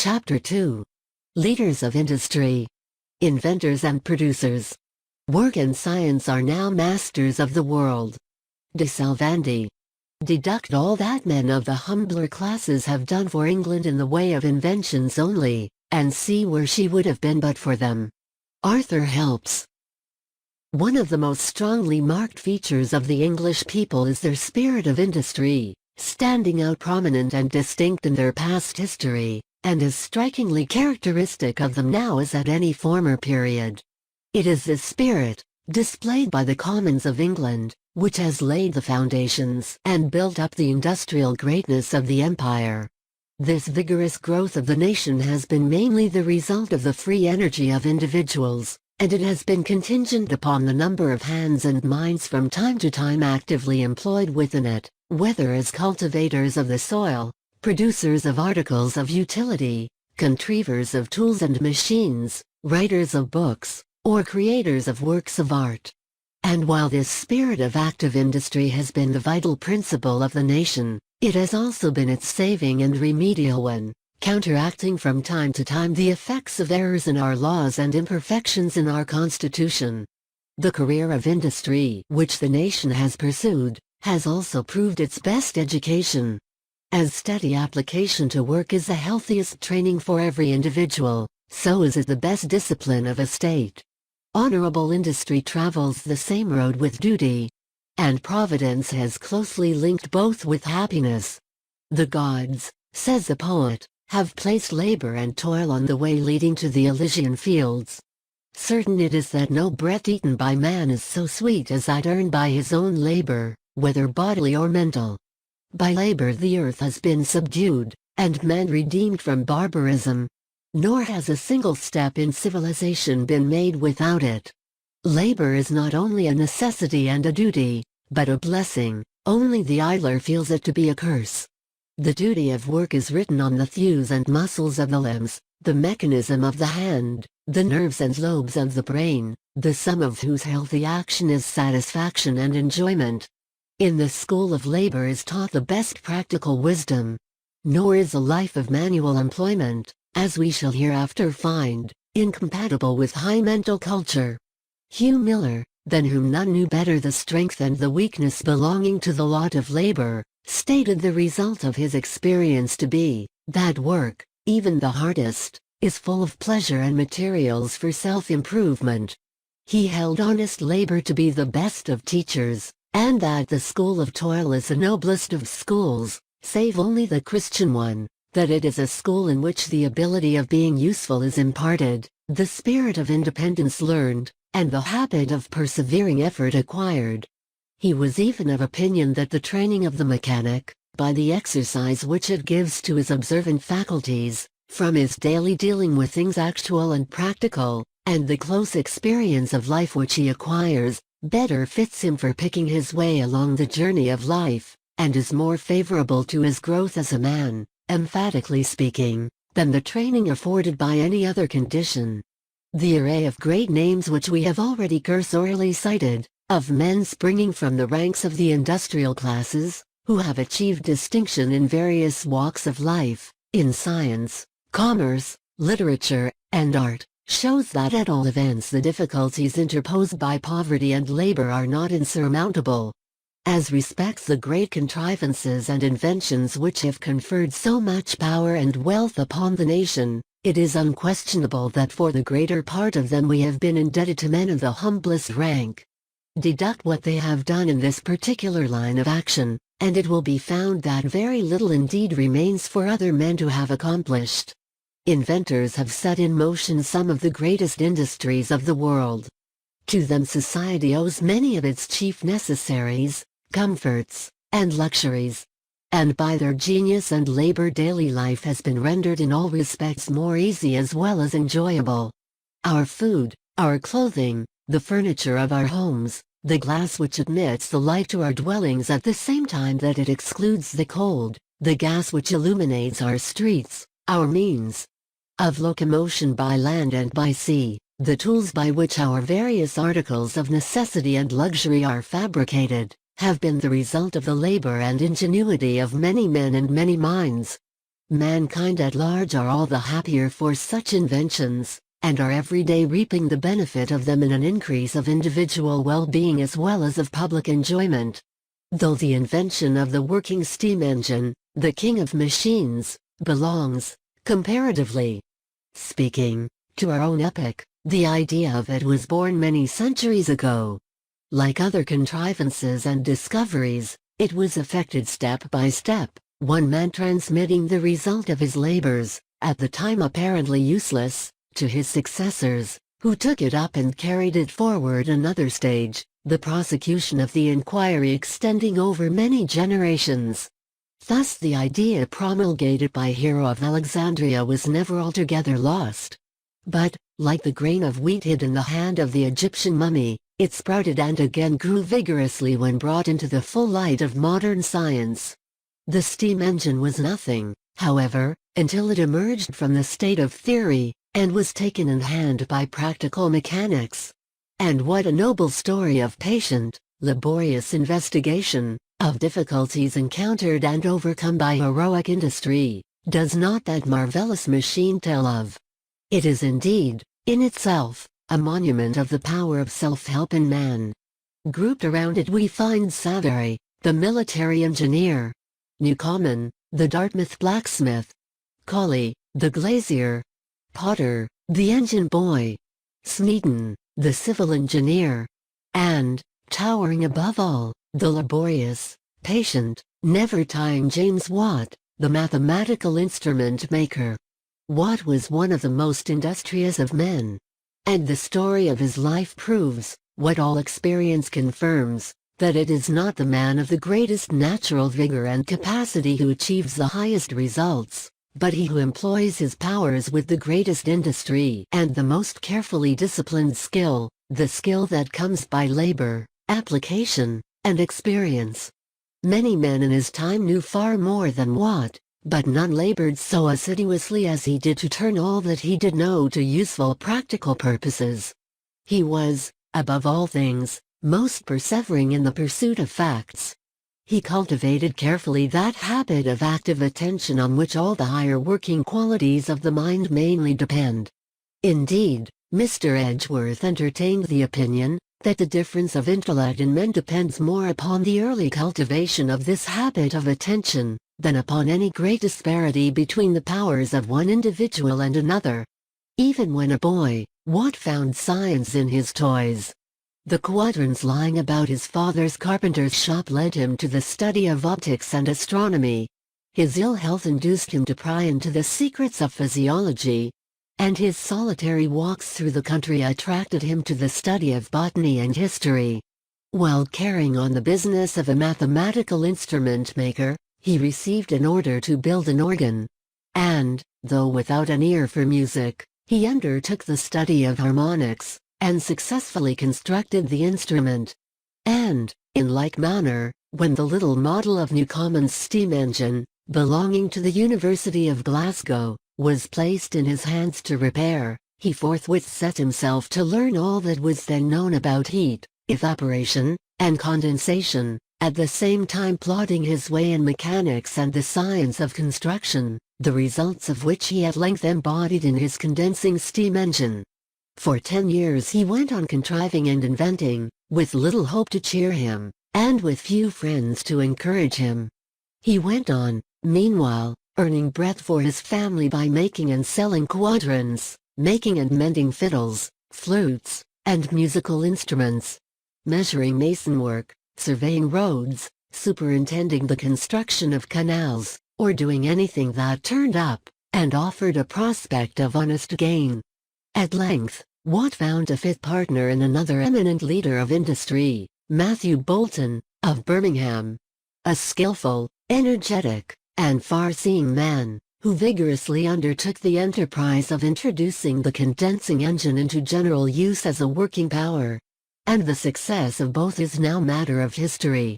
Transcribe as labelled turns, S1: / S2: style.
S1: Chapter 2. Leaders of Industry. Inventors and Producers. Work and science are now masters of the world. De Salvandi. Deduct all that men of the humbler classes have done for England in the way of inventions only, and see where she would have been but for them. Arthur Helps. One of the most strongly marked features of the English people is their spirit of industry, standing out prominent and distinct in their past history, and as strikingly characteristic of them now as at any former period. It is this spirit, displayed by the Commons of England, which has laid the foundations and built up the industrial greatness of the empire. This vigorous growth of the nation has been mainly the result of the free energy of individuals, and it has been contingent upon the number of hands and minds from time to time actively employed within it, whether as cultivators of the soil, producers of articles of utility, contrivers of tools and machines, writers of books, or creators of works of art. And while this spirit of active industry has been the vital principle of the nation, it has also been its saving and remedial one, counteracting from time to time the effects of errors in our laws and imperfections in our constitution. The career of industry which the nation has pursued, has also proved its best education. As steady application to work is the healthiest training for every individual, so is it the best discipline of a state. Honorable industry travels the same road with duty. And Providence has closely linked both with happiness. The gods, says a poet, have placed labor and toil on the way leading to the Elysian fields. Certain it is that no bread eaten by man is so sweet as that earned by his own labor, whether bodily or mental. By labor the earth has been subdued, and men redeemed from barbarism. Nor has a single step in civilization been made without it. Labor is not only a necessity and a duty, but a blessing, only the idler feels it to be a curse. The duty of work is written on the thews and muscles of the limbs, the mechanism of the hand, the nerves and lobes of the brain, the sum of whose healthy action is satisfaction and enjoyment. In the school of labor is taught the best practical wisdom. Nor is a life of manual employment, as we shall hereafter find, incompatible with high mental culture. Hugh Miller, than whom none knew better the strength and the weakness belonging to the lot of labor, stated the result of his experience to be, that work, even the hardest, is full of pleasure and materials for self-improvement. He held honest labor to be the best of teachers, and that the school of toil is the noblest of schools, save only the Christian one, that it is a school in which the ability of being useful is imparted, the spirit of independence learned, and the habit of persevering effort acquired. He was even of opinion that the training of the mechanic, by the exercise which it gives to his observant faculties, from his daily dealing with things actual and practical, and the close experience of life which he acquires, better fits him for picking his way along the journey of life, and is more favorable to his growth as a man, emphatically speaking, than the training afforded by any other condition. The array of great names which we have already cursorily cited, of men springing from the ranks of the industrial classes, who have achieved distinction in various walks of life, in science, commerce, literature, and art, shows that at all events the difficulties interposed by poverty and labor are not insurmountable. As respects the great contrivances and inventions which have conferred so much power and wealth upon the nation, it is unquestionable that for the greater part of them we have been indebted to men of the humblest rank. Deduct what they have done in this particular line of action, and it will be found that very little indeed remains for other men to have accomplished. Inventors have set in motion some of the greatest industries of the world. To them society owes many of its chief necessaries, comforts, and luxuries. And by their genius and labor daily life has been rendered in all respects more easy as well as enjoyable. Our food, our clothing, the furniture of our homes, the glass which admits the light to our dwellings at the same time that it excludes the cold, the gas which illuminates our streets, our means of locomotion by land and by sea, the tools by which our various articles of necessity and luxury are fabricated, have been the result of the labor and ingenuity of many men and many minds. Mankind at large are all the happier for such inventions, and are every day reaping the benefit of them in an increase of individual well-being as well as of public enjoyment. Though the invention of the working steam engine, the king of machines, belongs, comparatively speaking, to our own epoch, the idea of it was born many centuries ago. Like other contrivances and discoveries, it was effected step by step, one man transmitting the result of his labors, at the time apparently useless, to his successors, who took it up and carried it forward another stage, the prosecution of the inquiry extending over many generations. Thus the idea promulgated by Hero of Alexandria was never altogether lost. But, like the grain of wheat hid in the hand of the Egyptian mummy, it sprouted and again grew vigorously when brought into the full light of modern science. The steam engine was nothing, however, until it emerged from the state of theory, and was taken in hand by practical mechanics. And what a noble story of patient, laborious investigation, of difficulties encountered and overcome by heroic industry, does not that marvelous machine tell of? It is indeed, in itself, a monument of the power of self-help in man. Grouped around it we find Savary, the military engineer; Newcomen, the Dartmouth blacksmith; Colley, the glazier; Potter, the engine boy; Smeaton, the civil engineer; and, towering above all, the laborious, patient, never-tiring James Watt, the mathematical instrument maker. Watt was one of the most industrious of men. And the story of his life proves, what all experience confirms, that it is not the man of the greatest natural vigor and capacity who achieves the highest results, but he who employs his powers with the greatest industry and the most carefully disciplined skill, the skill that comes by labor, application, and experience. Many men in his time knew far more than Watt, but none labored so assiduously as he did to turn all that he did know to useful practical purposes. He was, above all things, most persevering in the pursuit of facts. He cultivated carefully that habit of active attention on which all the higher working qualities of the mind mainly depend. Indeed, Mr. Edgeworth entertained the opinion that the difference of intellect in men depends more upon the early cultivation of this habit of attention than upon any great disparity between the powers of one individual and another. Even when a boy, Watt found science in his toys. The quadrants lying about his father's carpenter's shop led him to the study of optics and astronomy. His ill health induced him to pry into the secrets of physiology, and his solitary walks through the country attracted him to the study of botany and history. While carrying on the business of a mathematical instrument maker, he received an order to build an organ. And, though without an ear for music, he undertook the study of harmonics, and successfully constructed the instrument. And, in like manner, when the little model of Newcomen's steam engine, belonging to the University of Glasgow, was placed in his hands to repair, he forthwith set himself to learn all that was then known about heat, evaporation, and condensation, at the same time plodding his way in mechanics and the science of construction, the results of which he at length embodied in his condensing steam engine. For 10 years he went on contriving and inventing, with little hope to cheer him, and with few friends to encourage him. He went on, meanwhile, earning bread for his family by making and selling quadrants, making and mending fiddles, flutes, and musical instruments, measuring masonwork, surveying roads, superintending the construction of canals, or doing anything that turned up, and offered a prospect of honest gain. At length, Watt found a fit partner in another eminent leader of industry, Matthew Boulton, of Birmingham. A skillful, energetic, and far-seeing man, who vigorously undertook the enterprise of introducing the condensing engine into general use as a working power. And the success of both is now matter of history.